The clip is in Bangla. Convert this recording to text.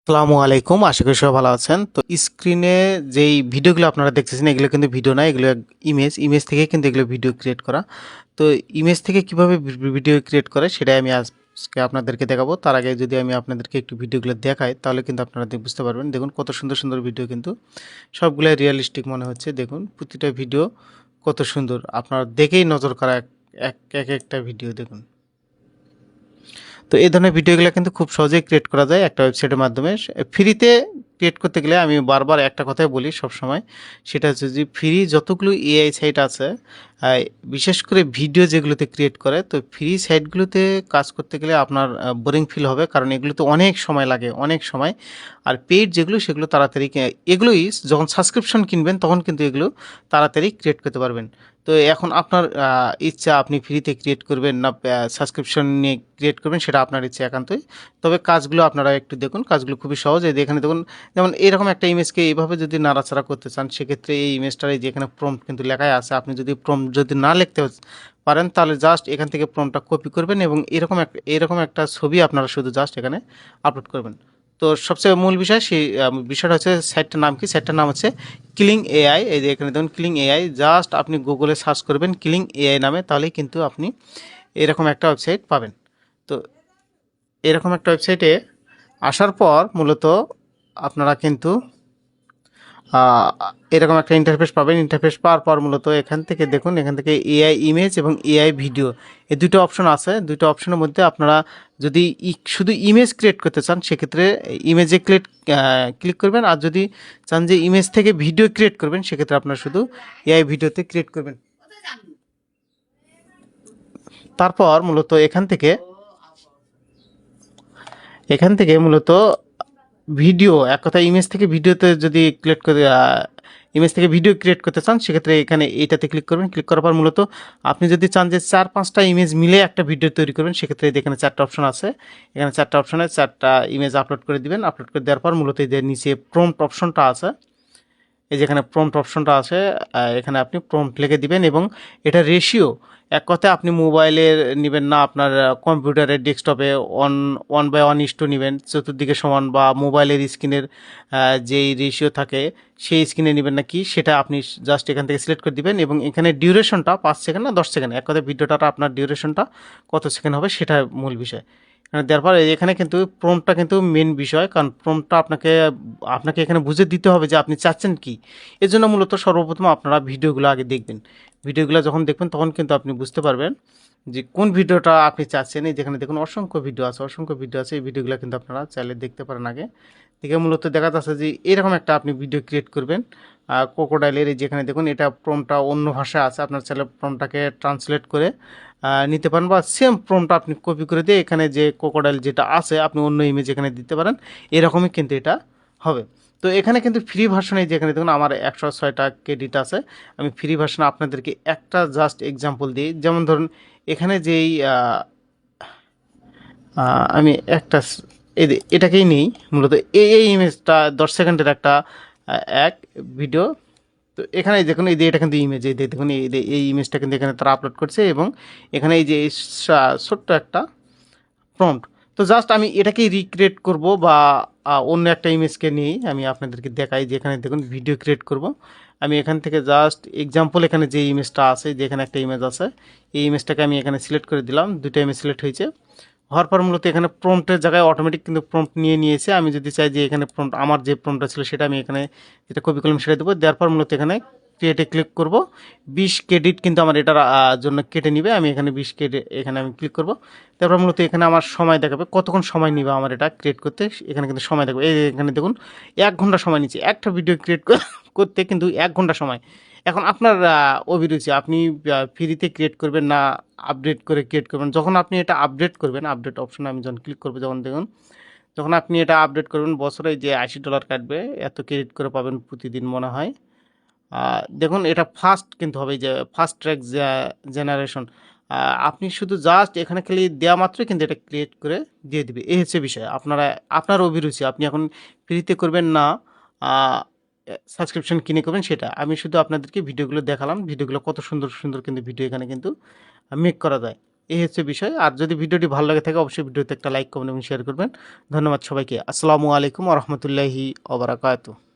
আসসালামু আলাইকুম। আশা করি সবাই ভালো আছেন। তো স্ক্রিনে যেই ভিডিওগুলো আপনারা দেখতেছেন এগুলো কিন্তু ভিডিও না, এগুলো ইমেজ থেকে কিন্তু এগুলো ভিডিও ক্রিয়েট করা। তো ইমেজ থেকে কিভাবে ভিডিও ক্রিয়েট করে সেটাই আমি আজকে আপনাদেরকে দেখাবো। তার আগে যদি আমি আপনাদেরকে একটু ভিডিওগুলো দেখাই তাহলে কিন্তু আপনারা বুঝতে পারবেন। দেখুন কত সুন্দর সুন্দর ভিডিও, কিন্তু সবগুলাই রিয়েলিস্টিক মনে হচ্ছে। দেখুন প্রতিটা ভিডিও কত সুন্দর, আপনারা দেখেই নজর কাড়া একটা ভিডিও দেখুন। তো এই ধরনের ভিডিওগুলো কিন্তু খুব সহজেই ক্রিয়েট করা যায় একটা ওয়েবসাইটের মাধ্যমে। ফ্রিতে ক্রিয়েট করতে গেলে আমি বারবার একটা কথাই বলি সবসময়, সেটা হচ্ছে যে ফ্রি যতগুলো এআই সাইট আছে, বিশেষ করে ভিডিও যেগুলোতে ক্রিয়েট করে, তো ফ্রি সাইটগুলোতে কাজ করতে গেলে আপনার বোরিং ফিল হবে, কারণ এগুলোতে অনেক সময় লাগে, অনেক সময়। আর পেইড যেগুলো সেগুলো তাড়াতাড়ি এগুলোই যখন সাবস্ক্রিপশন কিনবেন তখন কিন্তু এগুলো তাড়াতাড়ি ক্রিয়েট করতে পারবেন। তো এখন আপনার ইচ্ছা আপনি ফ্রিতে ক্রিয়েট করবেন না সাবস্ক্রিপশন নিয়ে ক্রিয়েট করবেন, সেটা আপনার ইচ্ছা একান্তই। তবে কাজগুলো আপনারা একটু দেখুন, কাজগুলো খুবই সহজ। এই যে এখানে দেখুন, যেমন এরকম একটা ইমেজকে এইভাবে যদি নাড়াচাড়া করতে চান, সেক্ষেত্রে এই ইমেজটার এই যে এখানে প্রম্পট কিন্তু লেখাই আছে। আপনি যদি প্রম্পট যদি না লিখতে পারেন তাহলে জাস্ট এখান থেকে প্রম্পটটা কপি করবেন এবং এরকম একটা ছবি আপনারা শুধু জাস্ট এখানে আপলোড করবেন। তো সবচেয়ে মূল বিষয় সেই বিষয়টা হচ্ছে সাইটটার নাম কি, সাইটটার নাম হচ্ছে কিলিং এআই। এই যে এখানে দেখুন কিলিং এআই, জাস্ট আপনি গুগলে সার্চ করবেন কিলিং এআই নামে, তাহলেই কিন্তু আপনি এরকম একটা ওয়েবসাইট পাবেন। তো এরকম একটা ওয়েবসাইটে আসার পর মূলত আপনারা কিন্তু আহ, এরকম একটা ইন্টারফেস পাবেন। ইন্টারফেস পাওয়ার পর মূলত এখান থেকে দেখুন, এখান থেকে এআই ইমেজ এবং এআই ভিডিও, এই দুটো অপশন আছে। দুটো অপশনের মধ্যে আপনারা যদি শুধু ইমেজ ক্রিয়েট করতে চান সেক্ষেত্রে ইমেজে ক্লিক করবেন, আর যদি চান যে ইমেজ থেকে ভিডিও ক্রিয়েট করবেন সেক্ষেত্রে আপনারা শুধু এআই ভিডিওতে ক্রিয়েট করবেন। তারপর মূলত এখান থেকে মূলত ভিডিও, এক কথা ইমেজ থেকে ভিডিওতে যদি ক্রিয়েট করে ইমেজ থেকে ভিডিও ক্রিয়েট করতে চান সেক্ষেত্রে এখানে এইটাতে ক্লিক করবেন। ক্লিক করার পর মূলত আপনি যদি চান যে 4-5টা ইমেজ মিলে একটা ভিডিও তৈরি করবেন সেক্ষেত্রে এখানে 4টা অপশন আছে। এখানে 4টা অপশনে 4টা ইমেজ আপলোড করে দিবেন। আপলোড করে দেওয়ার পর মূলত এই যে নিচে প্রম্পট অপশনটা আছে, এই যে এখানে প্রম্পট অপশনটা আছে, এখানে আপনি প্রম্পট লিখে দিবেন এবং এটা রেশিও, এক কথায় আপনি মোবাইলের নেবেন না, আপনার কম্পিউটারের ডেস্কটপে 1:1 নেবেন চতুর্দিকে সমান, বা মোবাইলের স্ক্রিনের যেই রেশিও থাকে সেই স্ক্রিনে নেবেন না কি, সেটা আপনি জাস্ট এখান থেকে সিলেক্ট করে দিবেন এবং এখানে ডিউরেশনটা 5 সেকেন্ড না 10 সেকেন্ড, এক কথায় ভিডিওটা আপনার ডিউরেশনটা কত সেকেন্ড হবে সেটা মূল বিষয়। দেওয়ার পরে এখানে কিন্তু প্রম্পটটা কিন্তু মেন বিষয়, কারণ প্রম্পটটা আপনাকে আপনাকে এখানে বুঝে দিতে হবে যে আপনি চাচ্ছেন কি। এর জন্য মূলত সর্বপ্রথম আপনারা ভিডিওগুলো আগে দেখবেন। ভিডিওগুলো যখন দেখবেন তখন কিন্তু আপনি বুঝতে পারবেন যে কোন ভিডিওটা আপনি চাচ্ছেন। এই যেখানে দেখুন অসংখ্য ভিডিও আছে, অসংখ্য ভিডিও আছে, এই ভিডিওগুলো কিন্তু আপনারা চাইলে দেখতে পারেন আগে থেকে। মূলত দেখা যাচ্ছে যে এরকম একটা আপনি ভিডিও ক্রিয়েট করবেন ক্রোকোডাইলের। এই যেখানে দেখুন এটা প্রম্পটটা অন্য ভাষায় আছে, আপনার চাইলে প্রম্পটটাকে ট্রান্সলেট করে নিতে পারেন, বা সেম প্রম্পটটা আপনি কপি করে দিয়ে এখানে যে ক্রোকোডাইল যেটা আছে আপনি অন্য ইমেজ এখানে দিতে পারেন, এরকমই কিন্তু এটা হবে। তো এখানে কিন্তু ফ্রি ভার্সনে যেখানে দেখুন আমার 106টা ক্রেডিট আছে। আমি ফ্রি ভার্সনে আপনাদেরকে একটা জাস্ট এক্সাম্পল দিই, যেমন ধরুন এখানে যেই আমি এটাকেই নিই মূলত, এই ইমেজটা 10 সেকেন্ডের একটা এক ভিডিও। তো এখানে দেখুন এই যে এটা কিন্তু ইমেজ, এই দেখুন এই ইমেজটা কিন্তু এখানে তারা আপলোড করছে এবং এখানে এই যে ছোট্ট একটা প্রম্পট। তো জাস্ট আমি এটাকেই রিক্রিয়েট করব, বা অন্য একটা ইমেজকে নিয়েই আমি আপনাদেরকে দেখাই যে এখানে দেখুন ভিডিও ক্রিয়েট করব। আমি এখান থেকে জাস্ট এক্সাম্পল এখানে যে ইমেজটা আছে, যে এখানে একটা ইমেজ আছে, এই ইমেজটাকে আমি এখানে সিলেক্ট করে দিলাম। দুটো ইমেজ সিলেক্ট হয়েছে, হওয়ার পর মূলত এখানে প্রম্পটের জায়গায় অটোমেটিক কিন্তু প্রম্পট নিয়ে নিয়েছে। আমি যদি চাই যে এখানে প্রম্পট আমার যে প্রম্পটটা ছিল সেটা আমি এখানে যেটা কপি করলাম সেটা দেবো। দেওয়ার পর মূলত এখানে ক্রিয়েটে ক্লিক করব। 20 ক্রেডিট কিন্তু আমার এটার জন্য কেটে নিবে। আমি এখানে 20 ক্রেডিট এখানে আমি ক্লিক করব। তারপর মূলত এখানে আমার সময় দেখাবে কতক্ষণ সময় নিবে আমার এটা ক্রিয়েট করতে। এখানে কিন্তু সময় দেখাবে, এই এখানে দেখুন 1 ঘন্টা সময় নিচ্ছে একটা ভিডিও ক্রিয়েট করতে, কিন্তু 1 ঘন্টা সময়। এখন আপনার অভিরুচি, আপনি ফ্রিতে ক্রিয়েট করবেন না আপডেট করে ক্রিয়েট করবেন। যখন আপনি এটা আপডেট করবেন, আপডেট অপশনে আমি যখন ক্লিক করবো, যখন দেখুন যখন আপনি এটা আপডেট করবেন বছরে যে $80 কাটবে, এত ক্রেডিট করে পাবেন প্রতিদিন মনে হয়। দেখুন এটা ফাস্ট কিন্তু হবে, যে ফাস্ট ট্র্যাক জেনারেশন। আপনি শুধু জাস্ট এখানে খালি দেওয়া মাত্রই কিন্তু এটা ক্রিয়েট করে দিয়ে দিবে। এই হচ্ছে বিষয়। আপনার অভিরুচি, আপনি এখন ফ্রিতে করবেন না সাবস্ক্রিপশন কিনে করবেন সেটা। আমি শুধু আপনাদেরকে ভিডিওগুলো দেখালাম, ভিডিওগুলো কত সুন্দর সুন্দর কিন্তু ভিডিও এখানে কিন্তু মেক করা যায়। এই হচ্ছে বিষয়। আর যদি ভিডিওটি ভালো লাগে থাকে অবশ্যই ভিডিওতে একটা লাইক, কমেন্ট এবং শেয়ার করবেন। ধন্যবাদ সবাইকে। আসসালামু আলাইকুম ওয়া রাহমাতুল্লাহি ওয়া বারাকাতুহু।